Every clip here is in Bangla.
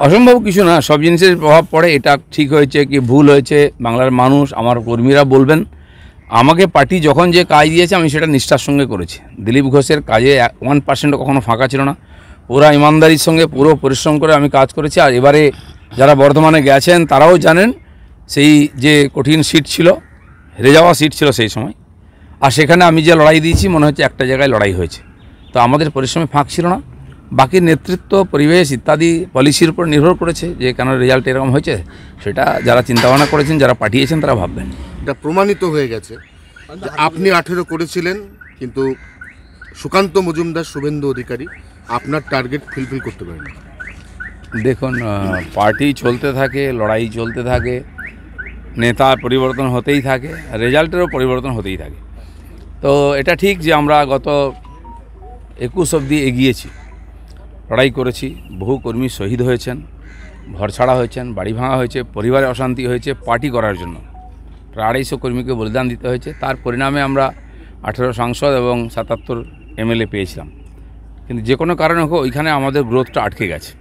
অসম্ভব কিছু না, সব জিনিসের প্রভাব পড়ে। এটা ঠিক হয়েছে কি ভুল হয়েছে বাংলার মানুষ, আমার কর্মীরা বলবেন। আমাকে পার্টি যখন যে কাজ দিয়েছে আমি সেটা নিষ্ঠার সঙ্গে করেছি। দিলীপ ঘোষের কাজে 1% কখনো ফাঁকা ছিল না। পুরা ইমানদারির সঙ্গে পুরো পরিশ্রম করে আমি কাজ করেছি। আর এবারে যারা বর্ধমানে গেছেন তারাও জানেন সেই যে কঠিন সিট ছিল, হেরে যাওয়া সিট ছিল সেই সময়, আর সেখানে আমি যে লড়াই দিয়েছি মনে হচ্ছে একটা জায়গায় লড়াই হয়েছে। তো আমাদের পরিশ্রমে ফাঁক ছিল না। বাকি নেতৃত্ব, পরিবেশ ইত্যাদি পলিসির উপর নির্ভর করেছে যে কেন রেজাল্ট এরকম হয়েছে, সেটা যারা চিন্তাভাবনা করেছেন, যারা পাঠিয়েছেন তারা ভাববেন। এটা প্রমাণিত হয়ে গেছে যে আপনি 18 করেছিলেন, কিন্তু সুকান্ত মজুমদার, শুভেন্দু অধিকারী আপনার টার্গেট ফুলফিল করতে পারেন। দেখুন, পার্টি চলতে থাকে, লড়াই চলতে থাকে, নেতা পরিবর্তন হতেই থাকে, রেজাল্টেরও পরিবর্তন হতেই থাকে। তো এটা ঠিক যে আমরা গত 21 অবধি এগিয়েছি, লড়াই করেছি, বহু কর্মী শহীদ হয়েছেন, ঘরছাড়া হয়েছেন, বাড়ি ভাঙা হয়েছে, পরিবারে অশান্তি হয়েছে পার্টি করার জন্য। প্রায় 250 কর্মীকে বলিদান দিতে হয়েছে। তার পরিণামে আমরা 18 সাংসদ এবং 77 MLA পেয়েছিলাম। কিন্তু যে কোনো কারণে হোক ওইখানে আমাদের গ্রোথটা আটকে গেছে।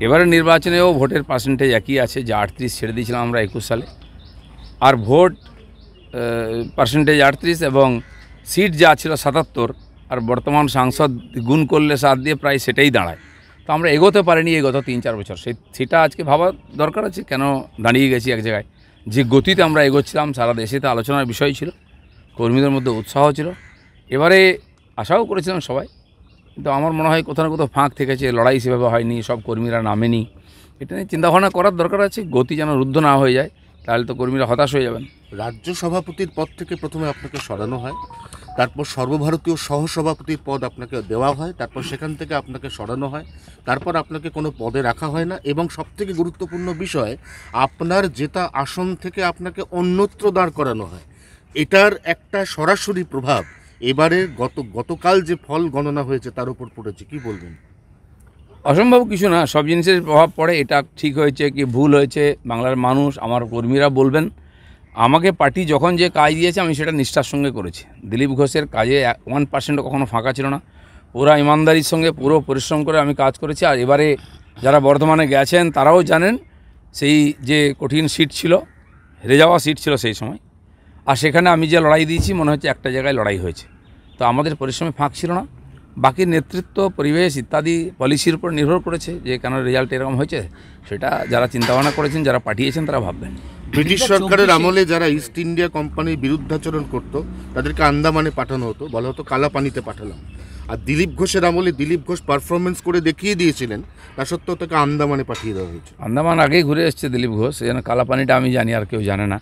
এবারে নির্বাচনেও ভোটের পার্সেন্টেজ একই আছে, যে 38 ছেড়ে দিয়েছিলাম আমরা 21 সালে। আর ভোট পার্সেন্টেজ 38 এবং সিট যা ছিল 77, আর বর্তমান সাংসদ গুণ করলে 7 দিয়ে প্রায় সেটাই দাঁড়ায়। তো আমরা এগোতে পারিনি এই গত 3-4 বছর। সেটা আজকে ভাবা দরকার আছে, কেন দাঁড়িয়ে গেছি এক জায়গায়। যে গতিতে আমরা এগোচ্ছিলাম সারা দেশেতে আলোচনার বিষয় ছিল, কর্মীদের মধ্যে উৎসাহ ছিল। এবারে আশাও করেছিলাম সবাই, কিন্তু আমার মনে হয় কোথাও না কোথাও ফাঁক থেকেছে, লড়াই সেভাবে হয়নি, সব কর্মীরা নামেনি। এটা নিয়ে চিন্তাভাবনা করার দরকার আছে। গতি যেন রুদ্ধ না হয়ে যায়, তাহলে তো কর্মীরা হতাশ হয়ে যাবেন। রাজ্য সভাপতির পদ থেকে প্রথমে আপনাকে সরানো হয়, তারপর সর্বভারতীয় সহসভাপতির পদ আপনাকে দেওয়া হয়, তারপর সেখান থেকে আপনাকে সরানো হয়, তারপর আপনাকে কোনো পদে রাখা হয় না, এবং সবথেকে গুরুত্বপূর্ণ বিষয়, আপনার জেতা আসন থেকে আপনাকে অন্যত্র দাঁড় করানো হয়। এটার একটা সরাসরি প্রভাব এবারে গতকাল যে ফল গণনা হয়েছে তার উপর পড়েছে, কি বলবেন? অসম্ভব কিছু না, সব জিনিসের প্রভাব পড়ে। এটা ঠিক হয়েছে কি ভুল হয়েছে বাংলার মানুষ, আমার কর্মীরা বলবেন। আমাকে পার্টি যখন যে কাজ দিয়েছে আমি সেটা নিষ্ঠার সঙ্গে করেছি। দিলীপ ঘোষের কাজে 1% কখনো ফাঁকা ছিল না। পুরা ইমানদারির সঙ্গে পুরো পরিশ্রম করে আমি কাজ করেছি। আর এবারে যারা বর্ধমানে গেছেন তারাও জানেন সেই যে কঠিন সিট ছিল, হেরে যাওয়া সিট ছিল সেই সময়, আর সেখানে আমি যে লড়াই দিয়েছি মনে হচ্ছে একটা জায়গায় লড়াই হয়েছে। তো আমাদের পরিশ্রমে ফাঁক ছিল না। বাকি নেতৃত্ব, পরিবেশ ইত্যাদি পলিসির উপর নির্ভর করেছে যে কেন রেজাল্ট এরকম হয়েছে, সেটা যারা চিন্তাভাবনা করেছেন, যারা পাঠিয়েছেন তারা ভাববেন। ব্রিটিশ সরকারের আমলে যারা ইস্ট ইন্ডিয়া কোম্পানির বিরুদ্ধাচরণ করত তাদেরকে আন্দামানে পাঠানো হতো, বলা হতো কালা পানিতে পাঠালাম। আর দিলীপ ঘোষের আমলে দিলীপ ঘোষ পারফরমেন্স করে দেখিয়ে দিয়েছিলেন, তা সত্ত্বেও তাকে আন্দামানে পাঠিয়ে দেওয়া হয়েছে। আন্দামান আগেই ঘুরে এসছে দিলীপ ঘোষ, যেন কালাপানিটা আমি জানি, আর কেউ জানে না।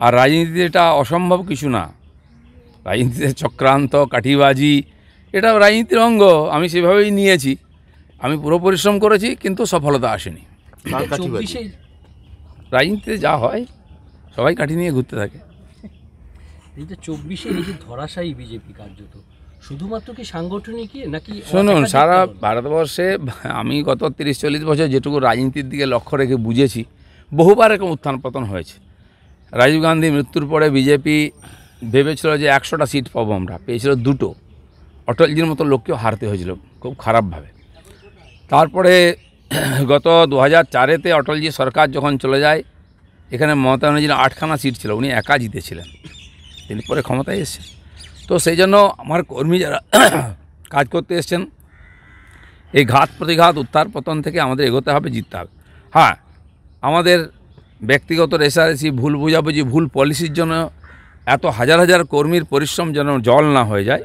আর রাজনীতিতে এটা অসম্ভব কিছু না। রাজনীতিতে চক্রান্ত, কাঠিবাজি, এটা রাজনীতির অঙ্গ। আমি সেভাবেই নিয়েছি। আমি পুরো পরিশ্রম করেছি, কিন্তু সফলতা আসেনি। রাজনীতিতে যা হয়, সবাই কাঠি নিয়ে ঘুরতে থাকে। 2024 এই যে ধরাশায়ী বিজেপি কার্যত শুধুমাত্র কি সাংগঠনিক নাকি? শুনুন, সারা ভারতবর্ষে আমি গত 30-40 বছর যেটুকু রাজনীতির দিকে লক্ষ্য রেখে বুঝেছি, বহুবার এরকম উত্থান পতন হয়েছে। রাজীব গান্ধী মৃত্যুর পরে বিজেপি ভেবেছিল যে 100টা সিট পাবো, আমরা পেয়েছিল 2টো। অটলজির মতো লোককেও হারতে হয়েছিল খুব খারাপভাবে। তারপরে গত 2004-এতে অটলজি সরকার যখন চলে যায়, এখানে মমতা ব্যানার্জির 8খানা সিট ছিল, উনি একা জিতেছিলেন, তিনি পরে ক্ষমতায় এসেছেন। তো সেই জন্য আমার কর্মী যারা কাজ করতে এসছেন, এই ঘাত প্রতিঘাত, উত্থান পতন থেকে আমাদের এগোতে হবে, জিততে হবে। হ্যাঁ, আমাদের ব্যক্তিগত রেষারেষি, ভুল বোঝাবুঝি, ভুল পলিসির জন্য এত হাজার হাজার কর্মীর পরিশ্রম যেন জল না হয়ে যায়,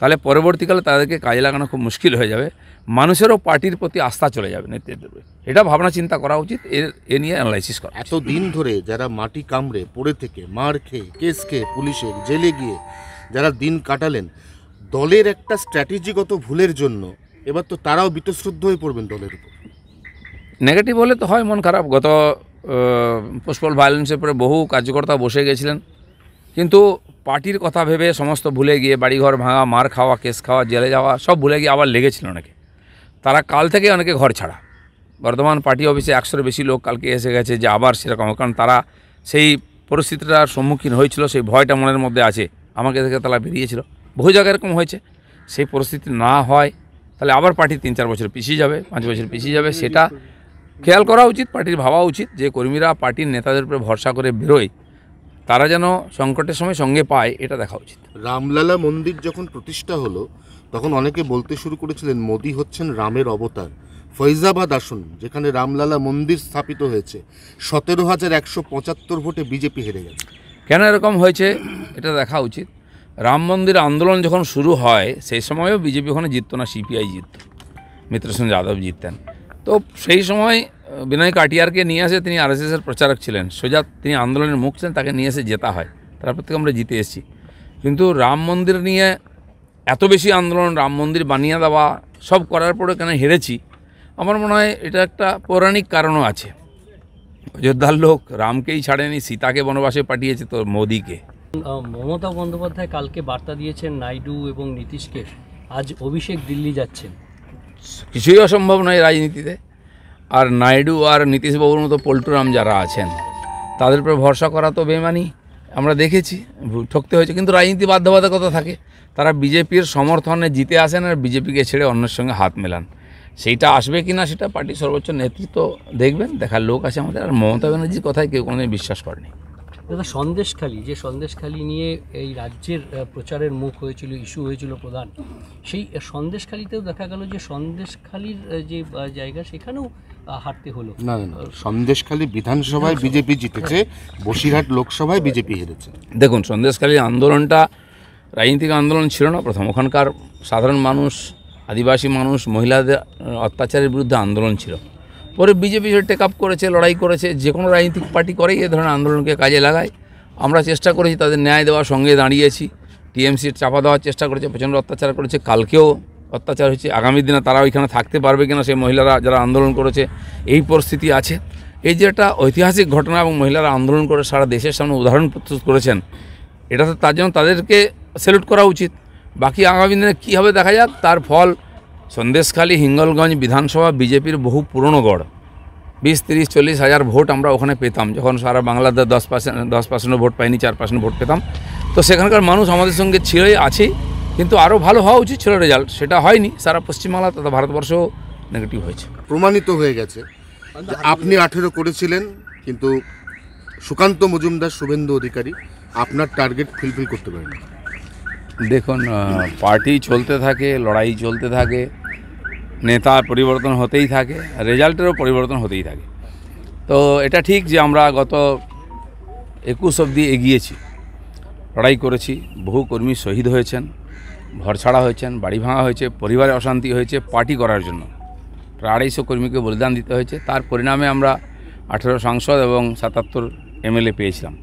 তাহলে পরবর্তীকালে তাদেরকে কাজে লাগানো খুব মুশকিল হয়ে যাবে। মানুষেরও পার্টির প্রতি আস্থা চলে যাবে নেতৃত্বের। এটা ভাবনা চিন্তা করা উচিত, এ নিয়ে অ্যানালাইসিস করা। এত দিন ধরে যারা মাটি কামড়ে পড়ে থেকে, মার খেয়ে, কেস খেয়ে, পুলিশের জেলে গিয়ে যারা দিন কাটালেন, দলের একটা স্ট্র্যাটেজিগত ভুলের জন্য এবার তো তারাও বীতশ্রদ্ধ হয়ে পড়বেন দলের উপর। নেগেটিভ হলে তো হয় মন খারাপ। গত পোস্টপল ভায়োলেন্সের পরে বহু কার্যকর্তা বসে গেছিলেন, কিন্তু পার্টির কথা ভেবে সমস্ত ভুলে গিয়ে, বাড়িঘর ভাঙা, মার খাওয়া, কেস খাওয়া, জেলে যাওয়া সব ভুলে গিয়ে আবার লেগেছিল অনেকে। তারা কাল থেকে অনেকে ঘর ছাড়া। বর্ধমান পার্টি অফিসে 100-এর বেশি লোক কালকে এসে গেছে, যে আবার সেরকম, কারণ তারা সেই পরিস্থিতিটার সম্মুখীন হয়েছিল, সেই ভয়টা মনের মধ্যে আছে। আমাকে দেখে তারা বেরিয়েছিল। বহু জায়গায় এরকম হয়েছে। সেই পরিস্থিতি না হয় তাহলে আবার পার্টি 3-4 বছর পিছিয়ে যাবে, 5 বছর পিছিয়ে যাবে। সেটা খেয়াল করা উচিত, পার্টির ভাবা উচিত যে কর্মীরা পার্টির নেতাদের উপরে ভরসা করে বেরোয়, তারা যেন সংকটের সময় সঙ্গে পায়, এটা দেখা উচিত। রামলালা মন্দির যখন প্রতিষ্ঠা হলো তখন অনেকে বলতে শুরু করেছিলেন মোদি হচ্ছেন রামের অবতার। ফৈজাবাদ আসন যেখানে রামলালা মন্দির স্থাপিত হয়েছে 17,175 ভোটে বিজেপি হেরে গেছে। কেন এরকম হয়েছে এটা দেখা উচিত। রাম মন্দির আন্দোলন যখন শুরু হয় সেই সময়ও বিজেপি ওখানে জিততো না, সিপিআই জিতত, মিত্রসেন যাদব জিততেন। তো সেই সময় বিনয় কাটিয়ারকে নিয়ে আসে, তিনি আরএসএসের প্রচারক ছিলেন, সোজা তিনি আন্দোলনের মুখ ছিলেন, তাকে নিয়ে এসে জেতা হয়, তারপর থেকে আমরা জিতে এসেছি। কিন্তু রাম মন্দির নিয়ে এত বেশি আন্দোলন, রাম মন্দির বানিয়ে দেওয়া সব করার পরে কেন হেরেছি, আমার মনে হয় এটা একটা পৌরাণিক কারণও আছে। অযোধ্যার লোক রামকেই ছাড়েনি, সীতাকে বনবাসে পাঠিয়েছে তো মোদিকে। মমতা বন্দ্যোপাধ্যায় কালকে বার্তা দিয়েছেন নাইডু এবং নীতিশকে, আজ অভিষেক দিল্লি যাচ্ছেন। কিছুই অসম্ভব নয় রাজনীতিতে। আর নাইডু আর নীতিশবাবুর মতো পল্টুরাম যারা আছেন তাদের উপরে ভরসা করা তো বেমানি, আমরা দেখেছি, ঠকতে হয়েছে। কিন্তু রাজনীতি বাধ্যবাধকতা থাকে, তারা বিজেপির সমর্থনে জিতে আসেন আর বিজেপিকে ছেড়ে অন্যের সঙ্গে হাত মেলান। সেইটা আসবে কি না সেটা পার্টির সর্বোচ্চ নেতৃত্ব দেখবেন, দেখার লোক আছে আমাদের। আর মমতা ব্যানার্জির কথায় কেউ কোনোদিন বিশ্বাস করেনি। দাদা, সন্দেশখালি নিয়ে এই রাজ্যের প্রচারের মুখ হয়েছিল, ইস্যু হয়েছিল প্রধান, সেই সন্দেশখালিতেও দেখা গেল যে সন্দেশখালির যে জায়গা সেখানেও হারতে হলো। না, সন্দেশখালী বিধানসভায় বিজেপি জিতেছে, বসিরহাট লোকসভায় বিজেপি হেরেছে। দেখুন, সন্দেশখালীর আন্দোলনটা রাজনৈতিক আন্দোলন ছিল না প্রথম, ওখানকার সাধারণ মানুষ, আদিবাসী মানুষ, মহিলাদের অত্যাচারের বিরুদ্ধে আন্দোলন ছিল। পরে বিজেপি টেক আপ করেছে, লড়াই করেছে। যে কোনো রাজনৈতিক পার্টি করেই এ ধরনের আন্দোলনকে কাজে লাগায়। আমরা চেষ্টা করেছি তাদের ন্যায় দেওয়ার, সঙ্গে দাঁড়িয়েছি। টিএমসির চাপা দেওয়ার চেষ্টা করেছে, প্রচণ্ড অত্যাচার করেছে, কালকেও অত্যাচার হয়েছে। আগামী দিনে তারা ওইখানে থাকতে পারবে কিনা, সেই মহিলারা যারা আন্দোলন করেছে, এই পরিস্থিতি আছে। এই যে একটা ঐতিহাসিক ঘটনা এবং মহিলারা আন্দোলন করে সারা দেশের সামনে উদাহরণ প্রস্তুত করেছেন, এটা তো তার জন্য তাদেরকে স্যালুট করা উচিত। বাকি আগামী দিনে কী হবে দেখা যাক। তার ফল সন্দেশখালী, হিঙ্গলগঞ্জ বিধানসভা বিজেপির বহু পুরনো গড়, 20, 30, 40 হাজার ভোট আমরা ওখানে পেতাম, যখন সারা বাংলাতে 10% ভোট পাইনি, 4% ভোট পেতাম। তো সেখানকার মানুষ আমাদের সঙ্গে ছিলই, আছেই, কিন্তু আরও ভালো হওয়া উচিত ছিল রেজাল্ট, সেটা হয়নি। সারা পশ্চিমবাংলা তথা ভারতবর্ষও নেগেটিভ হয়েছে, প্রমাণিত হয়ে গেছে। আপনি 18 করেছিলেন, কিন্তু সুকান্ত মজুমদার, শুভেন্দু অধিকারী আপনার টার্গেট ফুলফিল করতে পারেনি। দেখুন, পার্টি চলতে থাকে, লড়াই চলতে থাকে, নেতা পরিবর্তন হতেই থাকে, রেজাল্টেরও পরিবর্তন হতেই থাকে। তো এটা ঠিক যে আমরা গত 21 অবধি এগিয়েছি, লড়াই করেছি, বহু কর্মী শহীদ হয়েছেন, ঘরছাড়া হয়েছেন, বাড়ি ভাঙা হয়েছে, পরিবারে অশান্তি হয়েছে পার্টি করার জন্য। প্রায় 250 কর্মীকে বলিদান দিতে হয়েছে। তার পরিণামে আমরা 18 সাংসদ এবং 77 এমএলএ পেয়েছিলাম।